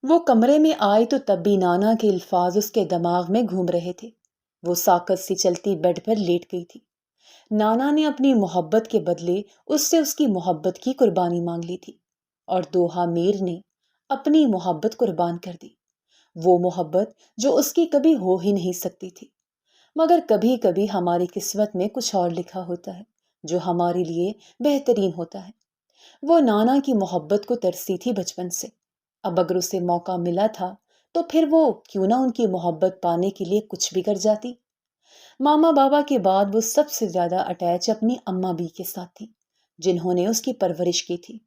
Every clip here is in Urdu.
وہ کمرے میں آئی تو تب بھی نانا کے الفاظ اس کے دماغ میں گھوم رہے تھے۔ وہ ساکت سی چلتی بیڈ پر لیٹ گئی تھی۔ نانا نے اپنی محبت کے بدلے اس سے اس کی محبت کی قربانی مانگ لی تھی، اور دوہا میر نے اپنی محبت قربان کر دی، وہ محبت جو اس کی کبھی ہو ہی نہیں سکتی تھی۔ مگر کبھی کبھی ہماری قسمت میں کچھ اور لکھا ہوتا ہے جو ہمارے لیے بہترین ہوتا ہے۔ وہ نانا کی محبت کو ترسی تھی بچپن سے۔ اب اگر اسے موقع ملا تھا تو پھر وہ کیوں نہ ان کی محبت پانے کے لیے کچھ بھی کر جاتی۔ ماما بابا کے بعد وہ سب سے زیادہ اٹیچ اپنی اماں بی کے ساتھ تھی، جنہوں نے اس کی پرورش کی تھی۔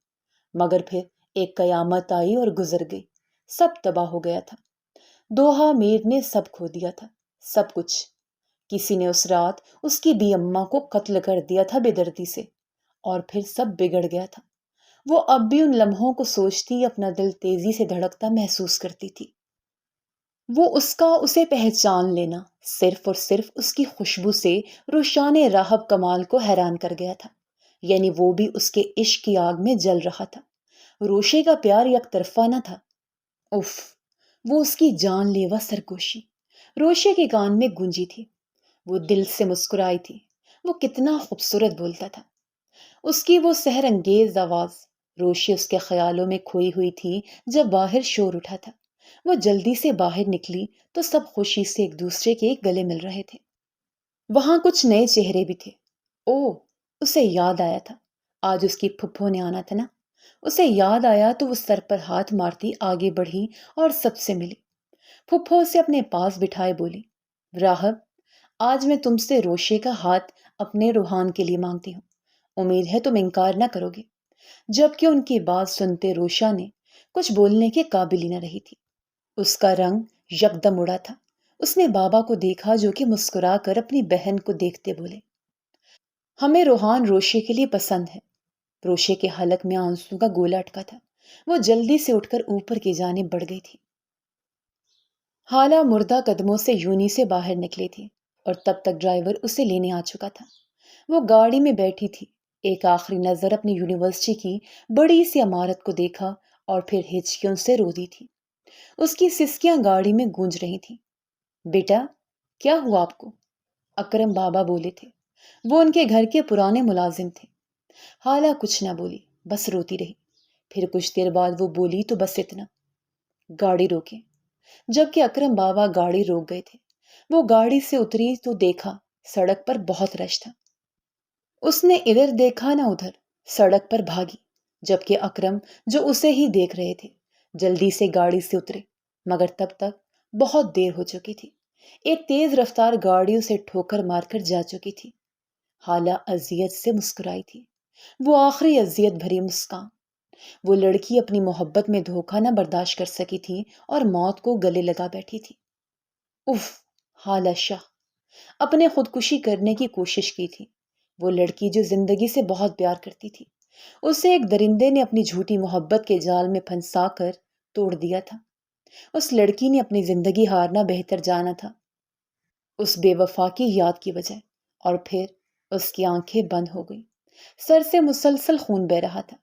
مگر پھر ایک قیامت آئی اور گزر گئی، سب تباہ ہو گیا تھا۔ دوہا میر نے سب کھو دیا تھا، سب کچھ۔ کسی نے اس رات اس کی بی اماں کو قتل کر دیا تھا بے دردی سے، اور پھر سب بگڑ گیا تھا۔ وہ اب بھی ان لمحوں کو سوچتی اپنا دل تیزی سے دھڑکتا محسوس کرتی تھی۔ وہ اس کا اسے پہچان لینا صرف اور صرف اس کی خوشبو سے روشان راہب کمال کو حیران کر گیا تھا، یعنی وہ بھی اس کے عشق کی آگ میں جل رہا تھا۔ روشے کا پیار یک طرفہ نہ تھا، اف، وہ اس کی جان لیوا سرگوشی روشے کے کان میں گونجی تھی۔ وہ دل سے مسکرائی تھی، وہ کتنا خوبصورت بولتا تھا۔ اس کی وہ سحر انگیز آواز، روشی اس کے خیالوں میں کھوئی ہوئی تھی۔ جب باہر شور اٹھا تھا، وہ جلدی سے باہر نکلی تو سب خوشی سے ایک دوسرے کے گلے مل رہے تھے۔ وہاں کچھ نئے چہرے بھی تھے۔ او، اسے یاد آیا تھا، آج اس کی پھپھو نے آنا تھا نا۔ اسے یاد آیا تو وہ سر پر ہاتھ مارتی آگے بڑھی اور سب سے ملی۔ پھپھو اسے اپنے پاس بٹھائے بولی، راہب، آج میں تم سے روشے کا ہاتھ اپنے روحان کے لیے مانگتی ہوں، امید ہے تم انکار نہ کرو گے۔ جبکہ ان کی بات سنتے روشا نے کچھ بولنے کے قابل ہی نہ رہی تھی۔ اس کا رنگ یکدم اڑا تھا۔ اس نے بابا کو دیکھا جو کہ مسکرا کر اپنی بہن کو دیکھتے بولے، ہمیں روحان روشے کے لیے پسند ہے۔ روشے کے حلق میں آنسو کا گولا اٹکا تھا۔ وہ جلدی سے اٹھ کر اوپر کی جانب بڑھ گئی تھی۔ حالہ مردہ قدموں سے یونی سے باہر نکلی تھی اور تب تک ڈرائیور اسے لینے آ چکا تھا۔ وہ گاڑی میں بیٹھی تھی، ایک آخری نظر اپنی یونیورسٹی کی بڑی سی عمارت کو دیکھا اور پھر ہچکیوں سے رو دی تھی۔ اس کی سسکیاں گاڑی میں گونج رہی تھیں۔ بیٹا، کیا ہوا آپ کو؟ اکرم بابا بولے تھے۔ وہ ان کے گھر کے پرانے ملازم تھے۔ حالہ کچھ نہ بولی، بس روتی رہی۔ پھر کچھ دیر بعد وہ بولی تو بس اتنا، گاڑی روکیں۔ جبکہ اکرم بابا گاڑی روک گئے تھے، وہ گاڑی سے اتری تو دیکھا سڑک پر بہت رش تھا۔ اس نے ادھر دیکھا نہ ادھر، سڑک پر بھاگی، جبکہ اکرم جو اسے ہی دیکھ رہے تھے جلدی سے گاڑی سے اترے، مگر تب تک بہت دیر ہو چکی تھی۔ ایک تیز رفتار گاڑی اسے ٹھوکر مار کر جا چکی تھی۔ حالہ اذیت سے مسکرائی تھی، وہ آخری اذیت بھری مسکان۔ وہ لڑکی اپنی محبت میں دھوکہ نہ برداشت کر سکی تھی اور موت کو گلے لگا بیٹھی تھی۔ اف، حالہ شاہ اپنے خودکشی کرنے کی کوشش کی تھی۔ وہ لڑکی جو زندگی سے بہت پیار کرتی تھی، اسے ایک درندے نے اپنی جھوٹی محبت کے جال میں پھنسا کر توڑ دیا تھا۔ اس لڑکی نے اپنی زندگی ہارنا بہتر جانا تھا اس بے وفا کی یاد کی وجہ، اور پھر اس کی آنکھیں بند ہو گئی، سر سے مسلسل خون بہ رہا تھا۔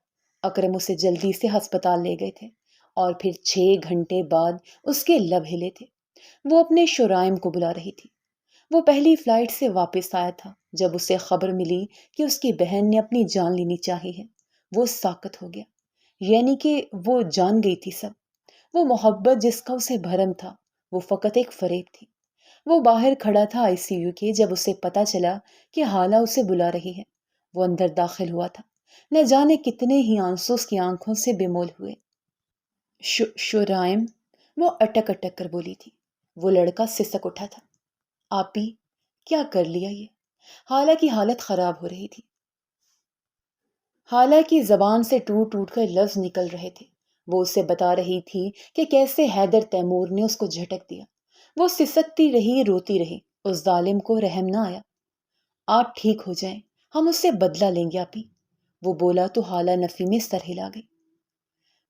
اکرم اسے جلدی سے ہسپتال لے گئے تھے، اور پھر 6 گھنٹے بعد اس کے لب ہلے تھے۔ وہ اپنے شرائم کو بلا رہی تھی۔ وہ پہلی فلائٹ سے واپس آیا تھا جب اسے خبر ملی کہ اس کی بہن نے اپنی جان لینی چاہی ہے۔ وہ ساکت ہو گیا، یعنی کہ وہ جان گئی تھی سب۔ وہ محبت جس کا اسے بھرم تھا، وہ فقط ایک فریب تھی۔ وہ باہر کھڑا تھا ICU کے جب اسے پتا چلا کہ حالہ اسے بلا رہی ہے۔ وہ اندر داخل ہوا تھا، نہ جانے کتنے ہی آنسو اس کی آنکھوں سے بے مول ہوئے۔ شرائم، وہ اٹک اٹک کر بولی تھی۔ وہ لڑکا سسک اٹھا تھا۔ آپی، کیا کر لیا یہ؟ حالہ کی حالت خراب ہو رہی تھی۔ حالہ کی زبان سے ٹوٹ ٹوٹ کر لفظ نکل رہے تھے۔ وہ اسے بتا رہی تھی کہ کیسے حیدر تیمور نے اس کو جھٹک دیا۔ وہ سسکتی رہی، روتی رہی، اس ظالم کو رحم نہ آیا۔ آپ ٹھیک ہو جائیں، ہم اس سے بدلہ لیں گے آپی، وہ بولا تو حالہ نفی میں سر ہلا گئی۔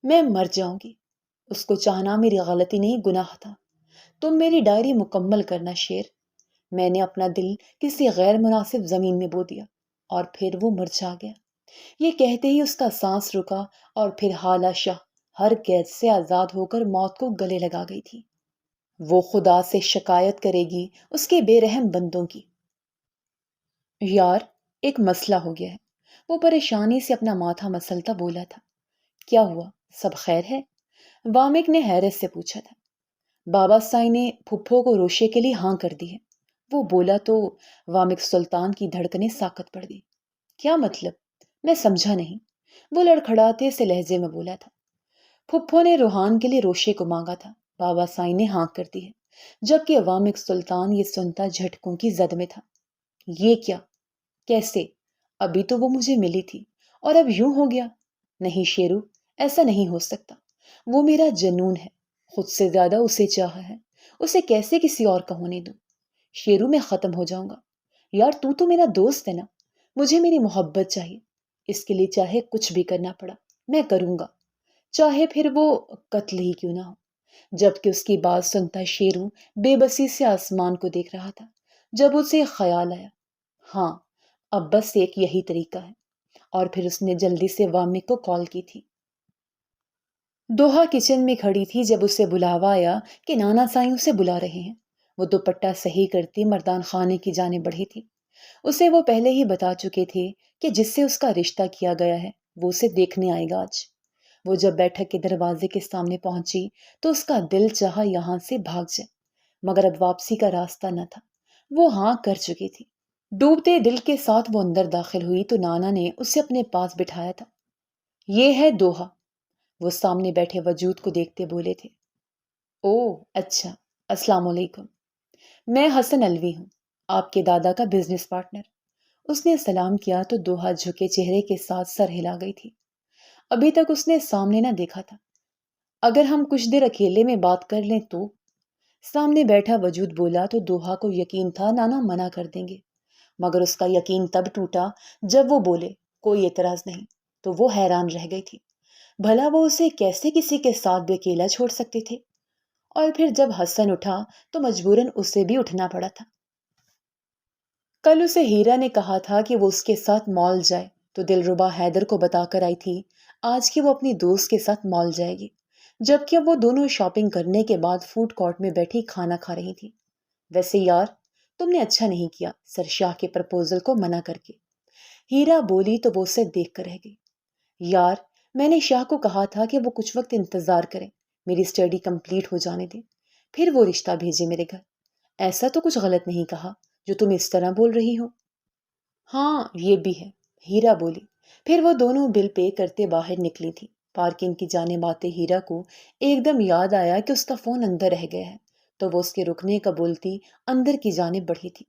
میں مر جاؤں گی، اس کو چاہنا میری غلطی نہیں، گناہ تھا۔ تم میری ڈائری مکمل کرنا شیر۔ میں نے اپنا دل کسی غیر مناسب زمین میں بو دیا، اور پھر وہ مرجھا گیا۔ یہ کہتے ہی اس کا سانس رکا، اور پھر حالہ شاہ ہر قید سے آزاد ہو کر موت کو گلے لگا گئی تھی۔ وہ خدا سے شکایت کرے گی اس کے بے رحم بندوں کی۔ یار، ایک مسئلہ ہو گیا ہے، وہ پریشانی سے اپنا ماتھا مسلتا بولا تھا۔ کیا ہوا؟ سب خیر ہے؟ وامک نے حیرت سے پوچھا تھا۔ بابا سائی نے پھپھو کو روشے کے لیے ہاں کر دی ہے، وہ بولا تو وامک سلطان کی دھڑکنیں ساکت پڑ گئی۔ کیا مطلب؟ میں سمجھا نہیں، وہ لڑکھڑاتے سے لہجے میں بولا تھا۔ پھپھو نے روحان کے لیے روشے کو مانگا تھا، بابا سائی نے ہاں کر دی ہے، جبکہ وامک سلطان یہ سنتا جھٹکوں کی زد میں تھا۔ یہ کیا؟ کیسے؟ ابھی تو وہ مجھے ملی تھی اور اب یوں ہو گیا؟ نہیں شیرو، ایسا نہیں ہو سکتا، وہ میرا جنون ہے، خود سے زیادہ اسے چاہا ہے، اسے کیسے کسی اور کا ہونے دوں؟ شیرو، میں ختم ہو جاؤں گا۔ یار، تو میرا دوست ہے نا، مجھے میری محبت چاہیے، اس کے لیے چاہے کچھ بھی کرنا پڑا میں کروں گا، چاہے پھر وہ قتل ہی کیوں نہ ہو۔ جبکہ اس کی بات سنتا شیرو بے بسی سے آسمان کو دیکھ رہا تھا، جب اسے خیال آیا، ہاں اب بس ایک یہی طریقہ ہے، اور پھر اس نے جلدی سے وامک کو کال کی تھی۔ دوہا کچن میں کھڑی تھی جب اسے بلاوا آیا کہ نانا سائی اسے بلا رہے ہیں۔ وہ دوپٹہ صحیح کرتی مردان خانے کی جانب بڑھی تھی۔ اسے وہ پہلے ہی بتا چکے تھے کہ جس سے اس کا رشتہ کیا گیا ہے وہ اسے دیکھنے آئے گا آج۔ وہ جب بیٹھک کے دروازے کے سامنے پہنچی تو اس کا دل چاہا یہاں سے بھاگ جائے، مگر اب واپسی کا راستہ نہ تھا، وہ ہاں کر چکی تھی۔ ڈوبتے دل کے ساتھ وہ اندر داخل ہوئی تو نانا نے اسے اپنے پاس بٹھایا تھا۔ یہ ہے دوہا، وہ سامنے بیٹھے وجود کو دیکھتے بولے تھے۔ او اچھا، السلام علیکم، میں حسن الوی ہوں، آپ کے دادا کا بزنس پارٹنر۔ اس نے سلام کیا تو دوہا جھکے چہرے کے ساتھ سر ہلا گئی تھی، ابھی تک اس نے سامنے نہ دیکھا تھا۔ اگر ہم کچھ دیر اکیلے میں بات کر لیں تو؟ سامنے بیٹھا وجود بولا تو دوہا کو یقین تھا نانا منع کر دیں گے، مگر اس کا یقین تب ٹوٹا جب وہ بولے کوئی اعتراض نہیں، تو وہ حیران رہ گئی تھی، بھلا وہ اسے کیسے کسی کے ساتھ بھی اکیلا چھوڑ سکتے تھے؟ اور پھر جب حسن اٹھا تو مجبوراً اسے بھی اٹھنا پڑا تھا۔ کل اسے ہیرا نے کہا تھا کہ وہ اس کے ساتھ مال جائے تو دلربا حیدر کو بتا کر آئی تھی آج کہ وہ اپنی دوست کے ساتھ مال جائے گی، جبکہ وہ دونوں شاپنگ کرنے کے بعد فوڈ کورٹ میں بیٹھی کھانا کھا رہی تھی۔ ویسے یار، تم نے اچھا نہیں کیا سرشاہ کے پرپوزل کو منع کر کے، ہیرا بولی تو وہ اسے دیکھ کر رہ گئی۔ یار، میں نے شاہ کو کہا تھا کہ وہ کچھ وقت انتظار کریں، میری اسٹڈی کمپلیٹ ہو جانے دیں، پھر وہ رشتہ بھیجے میرے گھر۔ ایسا تو کچھ غلط نہیں کہا جو تم اس طرح بول رہی ہو۔ ہاں یہ بھی ہے، ہیرا بولی۔ پھر وہ دونوں بل پے کرتے باہر نکلی تھی۔ پارکنگ کی جانب آتے ہیرا کو ایک دم یاد آیا کہ اس کا فون اندر رہ گیا ہے، تو وہ اس کے رکنے کا بولتی اندر کی جانب بڑھی تھی۔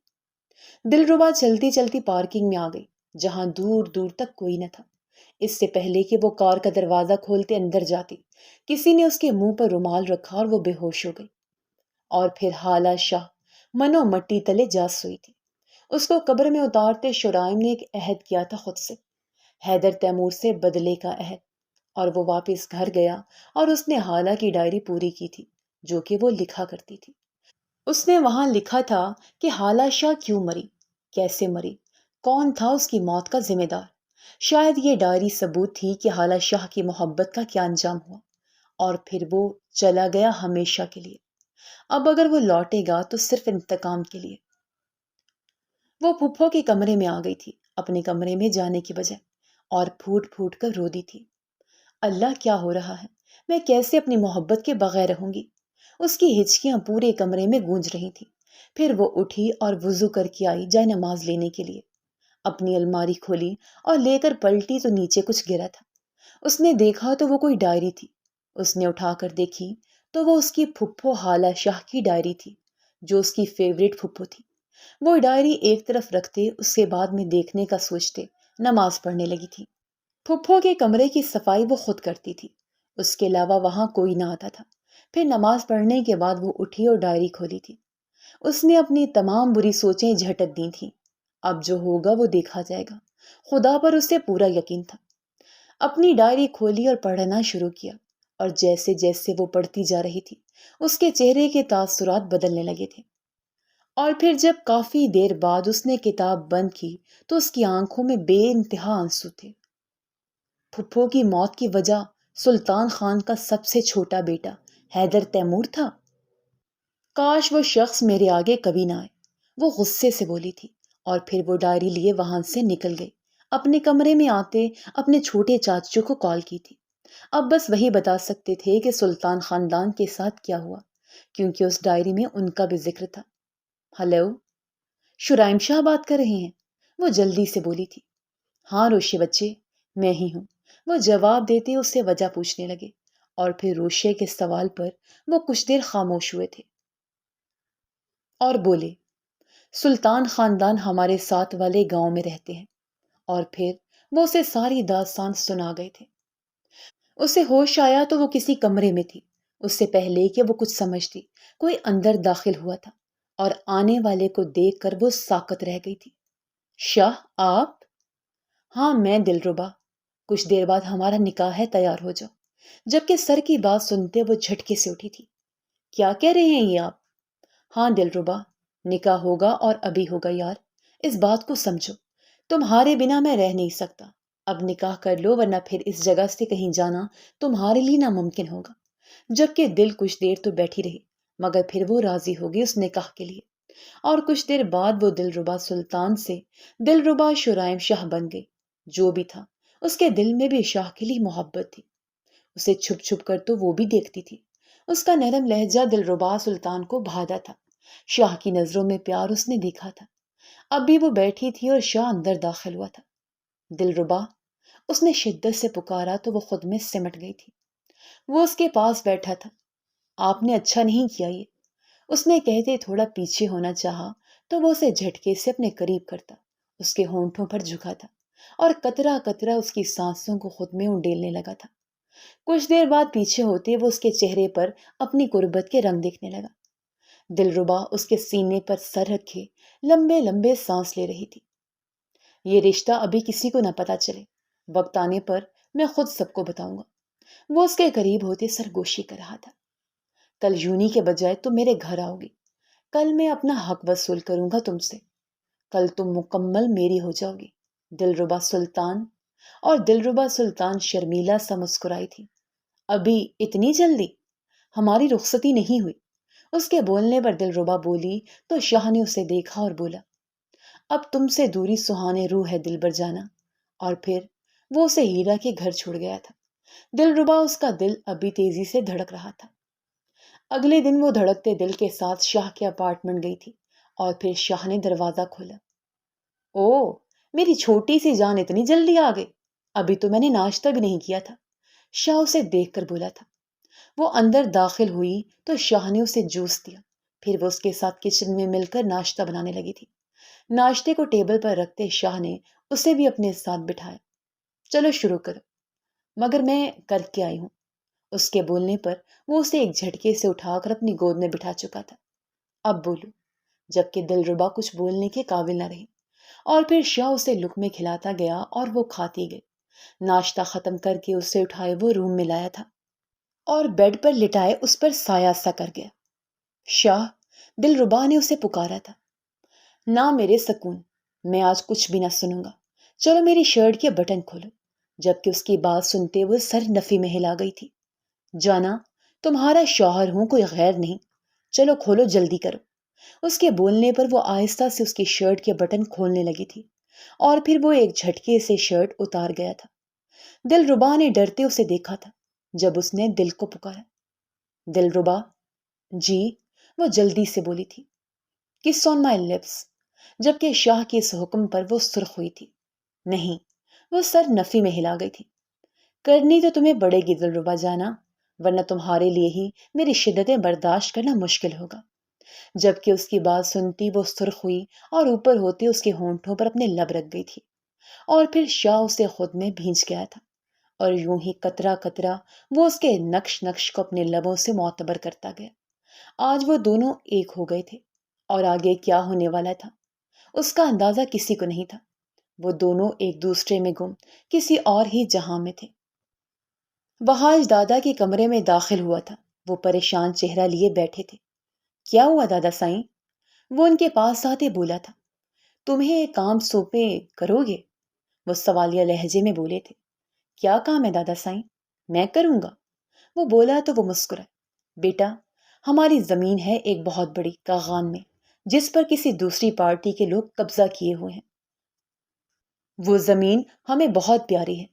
دلربا چلتی چلتی پارکنگ میں آ گئی، جہاں دور دور تک کوئی نہ تھا۔ اس سے پہلے کہ وہ کار کا دروازہ کھولتے اندر جاتی، کسی نے اس کے منہ پر رومال رکھا اور وہ بے ہوش ہو گئی۔ اور پھر حالہ شاہ منو مٹی تلے جا سوئی تھی۔ اس کو قبر میں اتارتے شرائم نے ایک عہد کیا تھا خود سے، حیدر تیمور سے بدلے کا عہد، اور وہ واپس گھر گیا اور اس نے حالہ کی ڈائری پوری کی تھی جو کہ وہ لکھا کرتی تھی۔ اس نے وہاں لکھا تھا کہ حالہ شاہ کیوں مری، کیسے مری، کون تھا اس کی موت کا ذمہ دار۔ شاید یہ ڈائری ثبوت تھی کہ حالہ شاہ کی محبت کا کیا انجام ہوا، اور پھر وہ چلا گیا ہمیشہ کے لیے۔ اب اگر وہ لوٹے گا تو صرف انتقام کے لیے۔ وہ پھپھو کے کمرے میں آ گئی تھی اپنے کمرے میں جانے کی بجائے، اور پھوٹ پھوٹ کر رو دی تھی۔ اللہ، کیا ہو رہا ہے؟ میں کیسے اپنی محبت کے بغیر رہوں گی؟ اس کی ہچکیاں پورے کمرے میں گونج رہی تھی۔ پھر وہ اٹھی اور وضو کر کے آئی جائے نماز لینے کے لیے۔ اپنی الماری کھولی اور لے کر پلٹی تو نیچے کچھ گرا تھا۔ اس نے دیکھا تو وہ کوئی ڈائری تھی۔ اس نے اٹھا کر دیکھی تو وہ اس کی پھپھو حالہ شاہ کی ڈائری تھی، جو اس کی فیوریٹ پھپھو تھی۔ وہ ڈائری ایک طرف رکھتے اس کے بعد میں دیکھنے کا سوچتے نماز پڑھنے لگی تھی۔ پھپھو کے کمرے کی صفائی وہ خود کرتی تھی، اس کے علاوہ وہاں کوئی نہ آتا تھا۔ پھر نماز پڑھنے کے بعد وہ اٹھی اور ڈائری کھولی تھی۔ اس نے اپنی تمام بری سوچیں جھٹک دی تھیں۔ اب جو ہوگا وہ دیکھا جائے گا، خدا پر اسے پورا یقین تھا۔ اپنی ڈائری کھولی اور پڑھنا شروع کیا، اور جیسے جیسے وہ پڑھتی جا رہی تھی اس کے چہرے کے تاثرات بدلنے لگے تھے۔ اور پھر جب کافی دیر بعد اس نے کتاب بند کی تو اس کی آنکھوں میں بے انتہا آنسو تھے۔ پھپھو کی موت کی وجہ سلطان خان کا سب سے چھوٹا بیٹا حیدر تیمور تھا۔ کاش وہ شخص میرے آگے کبھی نہ آئے، وہ غصے سے بولی تھی، اور پھر وہ ڈائری لیے وہاں سے نکل گئی۔ اپنے کمرے میں آتے اپنے چھوٹے چاچو کو کال کی تھی۔ اب بس وہی بتا سکتے تھے کہ سلطان خاندان کے ساتھ کیا ہوا، کیونکہ اس ڈائری میں ان کا بھی ذکر تھا۔ ہلو، شرائم شاہ بات کر رہے ہیں؟ وہ جلدی سے بولی تھی۔ ہاں روشے بچے، میں ہی ہوں۔ وہ جواب دیتے اس سے وجہ پوچھنے لگے، اور پھر روشے کے سوال پر وہ کچھ دیر خاموش ہوئے تھے اور بولے، سلطان خاندان ہمارے ساتھ والے گاؤں میں رہتے ہیں۔ اور پھر وہ اسے ساری داستان سنا گئے تھے۔ اسے ہوش آیا تو وہ کسی کمرے میں تھی۔ اس سے پہلے کہ وہ کچھ سمجھتی، کوئی اندر داخل ہوا تھا، اور آنے والے کو دیکھ کر وہ ساکت رہ گئی تھی۔ شاہ آپ؟ ہاں میں دلربا، کچھ دیر بعد ہمارا نکاح ہے، تیار ہو جاؤ۔ جبکہ سر کی بات سنتے وہ جھٹکے سے اٹھی تھی۔ کیا کہہ رہے ہیں یہ آپ؟ ہاں دلربا، نکاح ہوگا اور ابھی ہوگا یار، اس بات کو سمجھو، تمہارے بنا میں رہ نہیں سکتا۔ اب نکاح کر لو ورنہ پھر اس جگہ سے کہیں جانا تمہارے لیے ناممکن ہوگا۔ جبکہ دل کچھ دیر تو بیٹھی رہی، مگر پھر وہ راضی ہوگی اس نکاح کے لیے، اور کچھ دیر بعد وہ دلربا سلطان سے دلربا شرائم شاہ بن گئی۔ جو بھی تھا، اس کے دل میں بھی شاہ کے لیے محبت تھی۔ اسے چھپ چھپ کر تو وہ بھی دیکھتی تھی۔ اس کا نرم لہجہ دلربا سلطان کو بھاتا تھا۔ شاہ کی نظروں میں پیار اس نے دیکھا تھا۔ اب بھی وہ بیٹھی تھی اور شاہ اندر داخل ہوا تھا۔ دلربا، اس نے شدت سے پکارا تو وہ خود میں سمٹ گئی تھی۔ وہ اس کے پاس بیٹھا تھا۔ آپ نے اچھا نہیں کیا یہ، اس نے کہتے تھوڑا پیچھے ہونا چاہا تو وہ اسے جھٹکے سے اپنے قریب کرتا، اس کے ہونٹوں پر جھکا تھا، اور قطرہ قطرہ اس کی سانسوں کو خود میں انڈیلنے لگا تھا۔ کچھ دیر بعد پیچھے ہوتے وہ اس کے چہرے پر اپنی قربت کے رنگ دیکھنے لگا۔ دلربا اس کے سینے پر سر رکھے لمبے لمبے سانس لے رہی تھی۔ یہ رشتہ ابھی کسی کو نہ پتا چلے، وقت آنے پر میں خود سب کو بتاؤں گا۔ وہ اس کے قریب ہوتے سرگوشی کر رہا تھا۔ کل یونی کے بجائے تم میرے گھر آؤ گی، کل میں اپنا حق وصول کروں گا تم سے، کل تم مکمل میری ہو جاؤ گی، دلربا سلطان۔ اور دلربا سلطان شرمیلا سا مسکرائی تھی۔ ابھی اتنی جلدی؟ ہماری رخصتی نہیں ہوئی۔ اس کے بولنے پر دلربا بولی تو شاہ نے اسے دیکھا اور بولا، اب تم سے دوری سہانے روح ہے دلبر جانا۔ اور پھر وہ اسے ہیرا کے گھر چھوڑ گیا تھا۔ دلربا، اس کا دل ابھی تیزی سے دھڑک رہا تھا۔ اگلے دن وہ دھڑکتے دل کے ساتھ شاہ کے اپارٹمنٹ گئی تھی، اور پھر شاہ نے دروازہ کھولا۔ او میری چھوٹی سی جان، اتنی جلدی آ گئی؟ ابھی تو میں نے ناشتہ بھی نہیں کیا تھا، شاہ اسے دیکھ کر بولا تھا۔ وہ اندر داخل ہوئی تو شاہ نے اسے جوس دیا، پھر وہ اس کے ساتھ کچن میں مل کر ناشتہ بنانے لگی تھی۔ ناشتے کو ٹیبل پر رکھتے شاہ نے اسے بھی اپنے ساتھ بٹھایا۔ چلو شروع کرو، مگر میں کر کے آئی ہوں۔ اس کے بولنے پر وہ اسے ایک جھٹکے سے اٹھا کر اپنی گود میں بٹھا چکا تھا۔ اب بولو، جبکہ دلربا کچھ بولنے کے قابل نہ رہی، اور پھر شاہ اسے لقمے کھلاتا گیا اور وہ کھاتی گئی۔ ناشتہ ختم کر کے اسے اٹھائے وہ روم میں لایا تھا، اور بیڈ پر لٹائے اس پر سایہ سا کر گیا۔ شاہ، دلربا نے اسے پکارا تھا۔ نہ میرے سکون، میں آج کچھ بھی نہ سنوں گا، چلو میری شرٹ کے بٹن کھولو۔ جبکہ اس کی بات سنتے وہ سر نفی میں ہلا گئی تھی۔ جانا، تمہارا شوہر ہوں، کوئی غیر نہیں، چلو کھولو جلدی کرو۔ اس کے بولنے پر وہ آہستہ سے اس کی شرٹ کے بٹن کھولنے لگی تھی، اور پھر وہ ایک جھٹکے سے شرٹ اتار گیا تھا۔ دلربا نے ڈرتے اسے دیکھا تھا جب اس نے دل کو پکارا۔ دلربا، جی، وہ جلدی سے بولی تھی۔ کس آن مائی لپس، جبکہ شاہ کے اس حکم پر وہ سرخ ہوئی تھی۔ نہیں، وہ سر نفی میں ہلا گئی تھی۔ کرنی تو تمہیں پڑے گی دلربا جانا، ورنہ تمہارے لیے ہی میری شدتیں برداشت کرنا مشکل ہوگا۔ جبکہ اس کی بات سنتی وہ سرخ ہوئی اور اوپر ہوتے اس کے ہونٹوں پر اپنے لب رکھ گئی تھی، اور پھر شاہ اسے خود میں بھینچ گیا تھا، اور یوں ہی قطرہ قطرہ وہ اس کے نقش نقش کو اپنے لبوں سے معتبر کرتا گیا۔ آج وہ دونوں ایک ہو گئے تھے، اور آگے کیا ہونے والا تھا اس کا اندازہ کسی کو نہیں تھا۔ وہ دونوں ایک دوسرے میں گم کسی اور ہی جہاں میں تھے۔ وحاج دادا کے کمرے میں داخل ہوا تھا۔ وہ پریشان چہرہ لیے بیٹھے تھے۔ کیا ہوا دادا سائیں؟ وہ ان کے پاس آتے بولا تھا۔ تمہیں ایک کام سونپے، کرو گے؟ وہ سوالیہ لہجے میں بولے تھے۔ کیا کام ہے دادا سائیں؟ میں کروں گا، وہ بولا تو وہ مسکرا۔ بیٹا، ہماری زمین ہے ایک بہت بڑی کاغان میں، جس پر کسی دوسری پارٹی کے لوگ قبضہ کیے ہوئے ہیں۔ وہ زمین ہمیں بہت پیاری ہے۔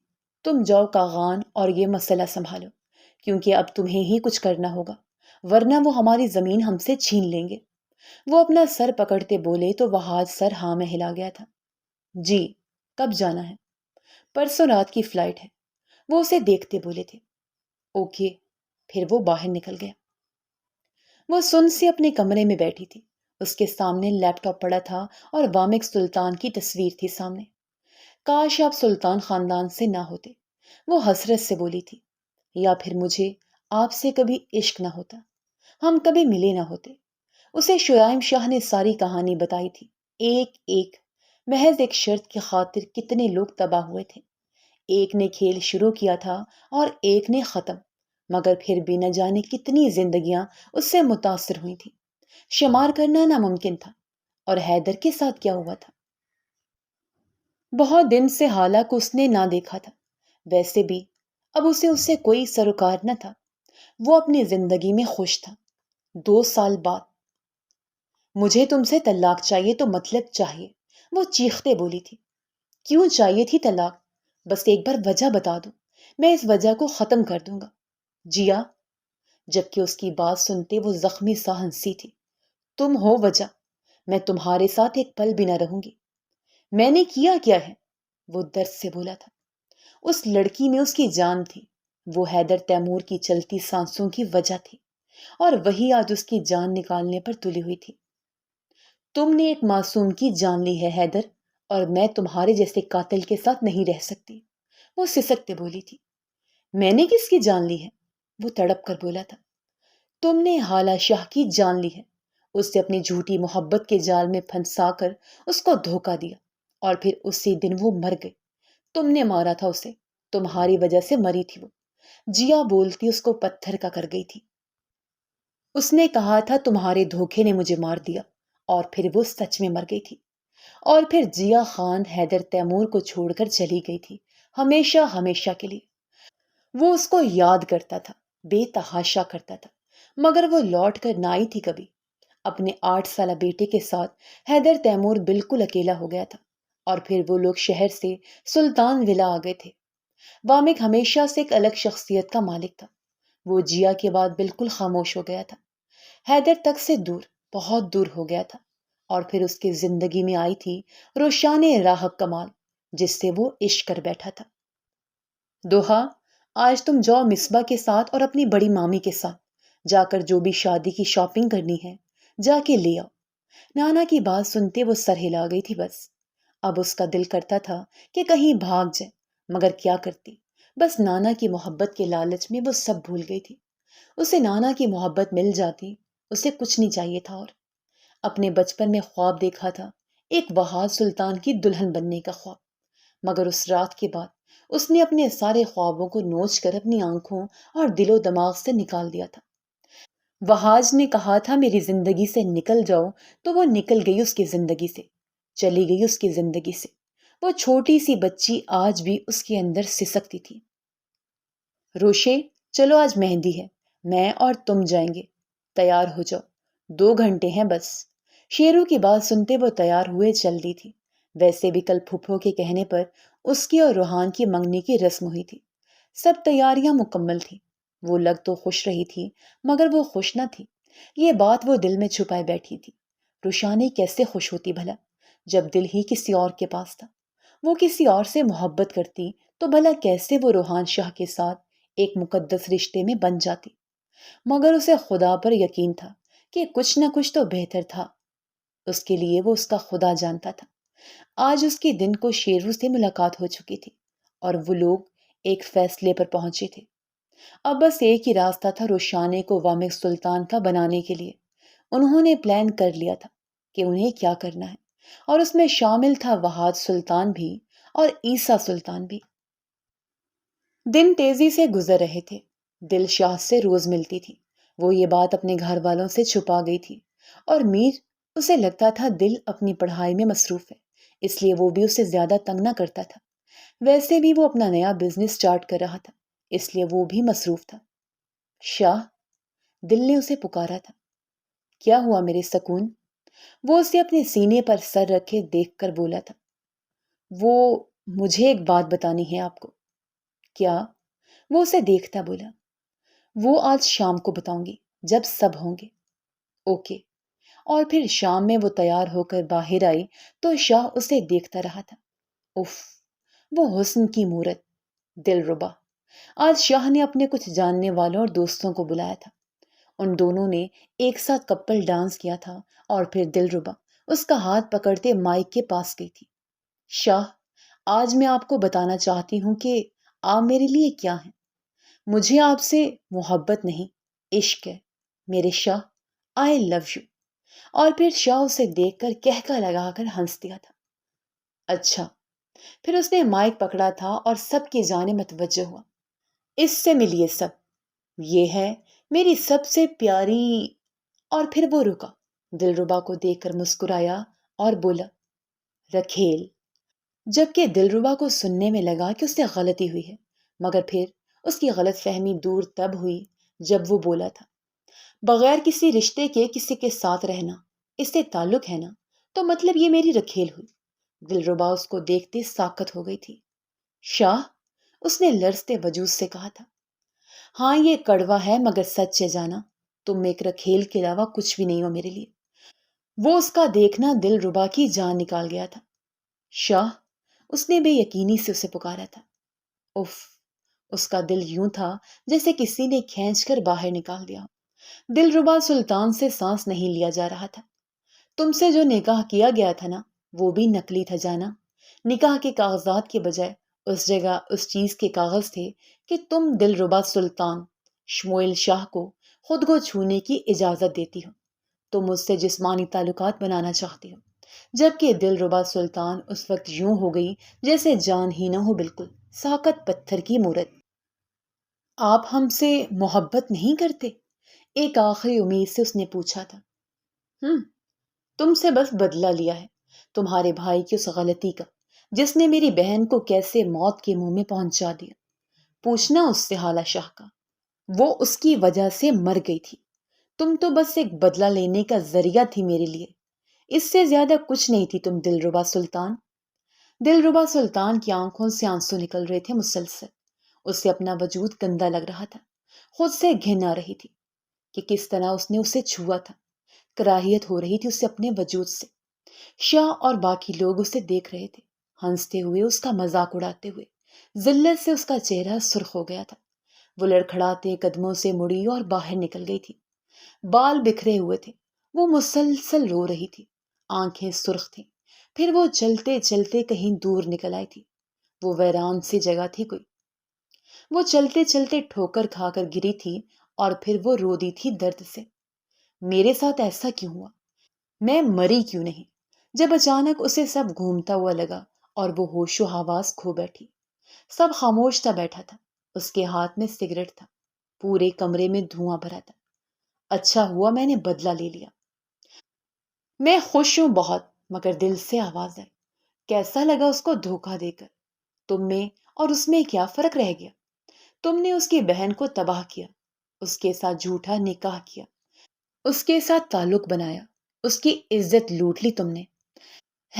تم جاؤ کاغان اور یہ مسئلہ سنبھالو، کیونکہ اب تمہیں ہی کچھ کرنا ہوگا، ورنہ وہ ہماری زمین ہم سے چھین لیں گے۔ وہ اپنا سر پکڑتے بولے تو وہاج سر ہاں میں ہلا گیا تھا۔ جی، کب جانا ہے؟ پرسوں رات کی فلائٹ ہے، وہ اسے دیکھتے بولے تھے۔ اوکے، پھر وہ باہر نکل گیا۔ وہ سن سے اپنے کمرے میں بیٹھی تھی، اس کے سامنے لیپ ٹاپ پڑا تھا اور وامق سلطان کی تصویر تھی سامنے۔ کاش آپ سلطان خاندان سے نہ ہوتے، وہ حسرت سے بولی تھی، یا پھر مجھے آپ سے کبھی عشق نہ ہوتا، ہم کبھی ملے نہ ہوتے۔ اسے شعائم شاہ نے ساری کہانی بتائی تھی، ایک ایک، محض ایک شرط کی خاطر کتنے لوگ تباہ ہوئے تھے۔ ایک نے کھیل شروع کیا تھا اور ایک نے ختم، مگر پھر بھی نہ جانے کتنی زندگیاں اس سے متاثر ہوئی تھیں، شمار کرنا ناممکن تھا۔ اور حیدر کے ساتھ کیا ہوا تھا؟ بہت دن سے حالہ کو اس نے نہ دیکھا تھا، ویسے بھی اب اس سے کوئی سروکار نہ تھا، وہ اپنی زندگی میں خوش تھا۔ 2 سال بعد، مجھے تم سے طلاق چاہیے تو مطلب چاہیے، وہ چیختے بولی تھی۔ کیوں چاہیے تھی طلاق؟ بس ایک بار وجہ بتا دو، میں اس وجہ کو ختم کر دوں گا۔ جیا، جبکہ اس کی بات سنتے وہ زخمی سا ہنسی تھی۔ تم ہو وجہ، میں تمہارے ساتھ ایک پل بھی نہ رہوں گی۔ میں نے کیا ہے؟ وہ درد سے بولا تھا۔ اس لڑکی میں اس کی جان تھی، وہ حیدر تیمور کی چلتی سانسوں کی وجہ تھی، اور وہی آج اس کی جان نکالنے پر تلی ہوئی تھی۔ تم نے ایک معصوم کی جان لی ہے حیدر، اور میں تمہارے جیسے قاتل کے ساتھ نہیں رہ سکتی، وہ سسکتے بولی تھی۔ میں نے کس کی جان لی ہے؟ وہ تڑپ کر بولا تھا۔ تم نے حالہ شاہ کی جان لی ہے، اس سے اپنی جھوٹی محبت کے جال میں پھنسا کر اس کو دھوکہ دیا، اور پھر اسی دن وہ مر گئی۔ تم نے مارا تھا اسے، تمہاری وجہ سے مری تھی وہ۔ جیا بولتی اس کو پتھر کا کر گئی تھی۔ اس نے کہا تھا تمہارے دھوکے نے مجھے مار دیا، اور پھر وہ سچ میں مر گئی تھی۔ اور پھر جیا خان حیدر تیمور کو چھوڑ کر چلی گئی تھی، ہمیشہ ہمیشہ کے لیے۔ وہ اس کو یاد کرتا تھا، بے تحاشا کرتا تھا، مگر وہ لوٹ کر نہ آئی تھی کبھی۔ اپنے 8 سالہ بیٹے کے ساتھ حیدر تیمور بالکل اکیلا ہو گیا تھا، اور پھر وہ لوگ شہر سے سلطان ولا آ گئے تھے۔ وامق ہمیشہ سے ایک الگ شخصیت کا مالک تھا، وہ جیا کے بعد بالکل خاموش ہو گیا تھا، حیدر تک سے دور، بہت دور ہو گیا تھا۔ اور پھر اس کی زندگی میں آئی تھی روشان راہ کمال، جس سے وہ عشق کر بیٹھا تھا۔ دوہا، آج تم جاؤ مصباح کے ساتھ اور اپنی بڑی مامی کے ساتھ، جا کر جو بھی شادی کی شاپنگ کرنی ہے جا کے لے آؤ۔ نانا کی بات سنتے وہ سر ہلا گئی تھی بس۔ اب اس کا دل کرتا تھا کہ کہیں بھاگ جائے، مگر کیا کرتی، بس نانا کی محبت کے لالچ میں وہ سب بھول گئی تھی۔ اسے نانا کی محبت مل جاتی، اسے کچھ نہیں چاہیے تھا۔ اور اپنے بچپن میں خواب دیکھا تھا، ایک بہاد سلطان کی دلہن بننے کا خواب، مگر اس رات کے بعد اس نے اپنے سارے خوابوں کو نوچ کر اپنی آنکھوں اور دل و دماغ سے نکال دیا تھا۔ وہاج نے کہا تھا میری زندگی سے نکل جاؤ، تو وہ نکل گئی اس کی زندگی سے، چلی گئی اس کی زندگی سے۔ وہ چھوٹی سی بچی آج بھی اس کے اندر سسکتی تھی۔ روشے، چلو آج مہندی ہے، میں اور تم جائیں گے، تیار ہو جاؤ، 2 گھنٹے ہیں بس۔ شیرو کی بات سنتے وہ تیار ہوئے چل دی تھی۔ ویسے بھی کل پھپھو کے کہنے پر اس کی اور روحان کی منگنی کی رسم ہوئی تھی، سب تیاریاں مکمل تھیں۔ وہ لگ تو خوش رہی تھی، مگر وہ خوش نہ تھی، یہ بات وہ دل میں چھپائے بیٹھی تھی۔ روشانی کیسے خوش ہوتی بھلا، جب دل ہی کسی اور کے پاس تھا؟ وہ کسی اور سے محبت کرتی تو بھلا کیسے وہ روحان شاہ کے ساتھ ایک مقدس رشتے میں بن جاتی؟ مگر اسے خدا پر یقین تھا کہ کچھ نہ کچھ تو بہتر تھا، اس کے لیے وہ اس کا خدا جانتا تھا۔ آج اس کے دن کو شیرو سے ملاقات ہو چکی تھی، اور وہ لوگ ایک فیصلے پر پہنچے تھے۔ اب بس ایک ہی راستہ تھا روشانے کو وامق سلطان کا بنانے کے لیے۔ انہوں نے پلان کر لیا تھا کہ انہیں کیا کرنا ہے، اور اس میں شامل تھا وہاد سلطان بھی اور عیسیٰ سلطان بھی۔ دن تیزی سے گزر رہے تھے، دل شاہ سے روز ملتی تھی، وہ یہ بات اپنے گھر والوں سے چھپا گئی تھی، اور میر، اسے لگتا تھا دل اپنی پڑھائی میں مصروف ہے، اس لیے وہ بھی اسے زیادہ تنگ نہ کرتا تھا۔ ویسے بھی وہ اپنا نیا بزنس سٹارٹ کر رہا تھا، اس لیے وہ بھی مصروف تھا۔ شاہ، دل نے اسے پکارا تھا۔ کیا ہوا میرے سکون؟ وہ اسے اپنے سینے پر سر رکھے دیکھ کر بولا تھا۔ وہ مجھے ایک بات بتانی ہے آپ کو۔ کیا؟ وہ اسے دیکھتا بولا۔ وہ آج شام کو بتاؤں گی جب سب ہوں گے۔ اوکے۔ اور پھر شام میں وہ تیار ہو کر باہر آئی تو شاہ اسے دیکھتا رہا تھا۔ اف، وہ حسن کی مورت، دل ربا۔ آج شاہ نے اپنے کچھ جاننے والوں اور دوستوں کو بلایا تھا۔ ان دونوں نے ایک ساتھ کپل ڈانس کیا تھا اور پھر دل ربا اس کا ہاتھ پکڑتے مائک کے پاس گئی تھی۔ شاہ، آج میں آپ کو بتانا چاہتی ہوں کہ آپ میرے لیے کیا ہیں۔ مجھے آپ سے محبت نہیں، عشق ہے میرے شاہ۔ آئی لو یو۔ اور پھر شاہ اسے دیکھ کر کہکا لگا کر ہنس دیا تھا۔ اچھا۔ پھر اس نے مائک پکڑا تھا اور سب کی جانب متوجہ ہوا۔ اس سے ملیے سب، یہ ہے میری سب سے پیاری۔ اور پھر وہ رکا، دلربا کو دیکھ کر مسکرایا اور بولا، رکھیل۔ جبکہ دلربا کو سننے میں لگا کہ اس سے غلطی ہوئی ہے، مگر پھر اس کی غلط فہمی دور تب ہوئی جب وہ بولا تھا، بغیر کسی رشتے کے کسی کے ساتھ رہنا، اس سے تعلق ہے نا، تو مطلب یہ میری رکھیل ہوئی۔ دلربا اس کو دیکھتے ساکت ہو گئی تھی۔ شاہ، اس نے لرزتے وجود سے کہا تھا۔ ہاں یہ کڑوا ہے مگر سچ ہے جانا، تم ایک رکھیل کے علاوہ کچھ بھی نہیں ہو میرے لیے۔ وہ اس کا دیکھنا دلربا کی جان نکال گیا تھا۔ شاہ، اس نے بے یقینی سے اسے پکارا تھا۔ اف، اس کا دل یوں تھا جیسے کسی نے کھینچ کر باہر نکال دیا۔ دلربا سلطان سے سانس نہیں لیا جا رہا تھا۔ تم سے جو نکاح کیا گیا تھا نا، وہ بھی نکلی تھا جانا۔ نکاح کے کاغذات کے بجائے اس جگہ اس چیز کے کاغذ تھے کہ تم دلربا سلطان شموئل شاہ کو خود کو چھونے کی اجازت دیتی ہو، تم مجھ سے جسمانی تعلقات بنانا چاہتی ہو، جبکہ دلربا سلطان اس وقت یوں ہو گئی جیسے جان ہی نہ ہو، بالکل ساکت پتھر کی مورت۔ آپ ہم سے محبت نہیں کرتے؟ ایک آخری امید سے اس نے پوچھا تھا۔ تم سے بس بدلہ لیا ہے تمہارے بھائی کی اس غلطی کا، جس نے میری بہن کو کیسے موت کے منہ میں پہنچا دیا۔ پوچھنا اس سے حالہ شاہ کا، وہ اس کی وجہ سے مر گئی تھی۔ تم تو بس ایک بدلہ لینے کا ذریعہ تھی میرے لیے، اس سے زیادہ کچھ نہیں تھی تم دلربا سلطان۔ دلربا سلطان کی آنکھوں سے آنسو نکل رہے تھے مسلسل۔ اسے اپنا وجود گندا لگ رہا تھا، خود سے گھن آ رہی تھی کہ کس طرح اس نے اسے چھوا تھا۔ کراہیت ہو رہی تھی اسے اپنے وجود سے۔ شاہ اور باقی لوگ اسے دیکھ رہے تھے، ہنستے ہوئے، اس کا مذاق اڑاتے ہوئے۔ ذلت سے اس کا چہرہ سرخ ہو گیا تھا۔ وہ لڑکھڑاتے قدموں سے مڑی اور باہر نکل گئی تھی۔ بال بکھرے ہوئے تھے، وہ مسلسل رو رہی تھی، آنکھیں سرخ تھیں۔ پھر وہ چلتے چلتے کہیں دور نکل آئی تھی۔ وہ ویران سی جگہ تھی کوئی۔ وہ چلتے چلتے ٹھوکر کھا کر گری تھی اور پھر وہ رو دی تھی درد سے۔ میرے ساتھ ایسا کیوں ہوا؟ میں مری کیوں نہیں؟ جب اچانک اسے سب گھومتا ہوا لگا اور وہ ہوش و حواس کھو بیٹھی۔ سب خاموش سا بیٹھا تھا، اس کے ہاتھ میں سگریٹ تھا، پورے کمرے میں دھواں بھرا تھا۔ اچھا ہوا میں نے بدلہ لے لیا۔ میں خوش ہوں بہت، مگر دل سے آواز آئی، کیسا لگا اس کو دھوکہ دے کر؟ تم میں اور اس میں کیا فرق رہ گیا؟ تم نے اس کی بہن کو تباہ کیا، اس کے ساتھ جھوٹا نکاح کیا، اس کے ساتھ تعلق بنایا، اس کی عزت لوٹ لی تم نے۔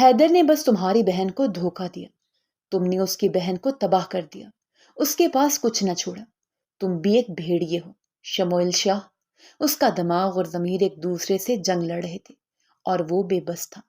حیدر نے بس تمہاری بہن کو دھوکہ دیا، تم نے اس کی بہن کو تباہ کر دیا، اس کے پاس کچھ نہ چھوڑا۔ تم بھی ایک بھیڑیے ہو، شموئل شاہ۔ اس کا دماغ اور ضمیر ایک دوسرے سے جنگ لڑ رہے تھے اور وہ بے بس تھا۔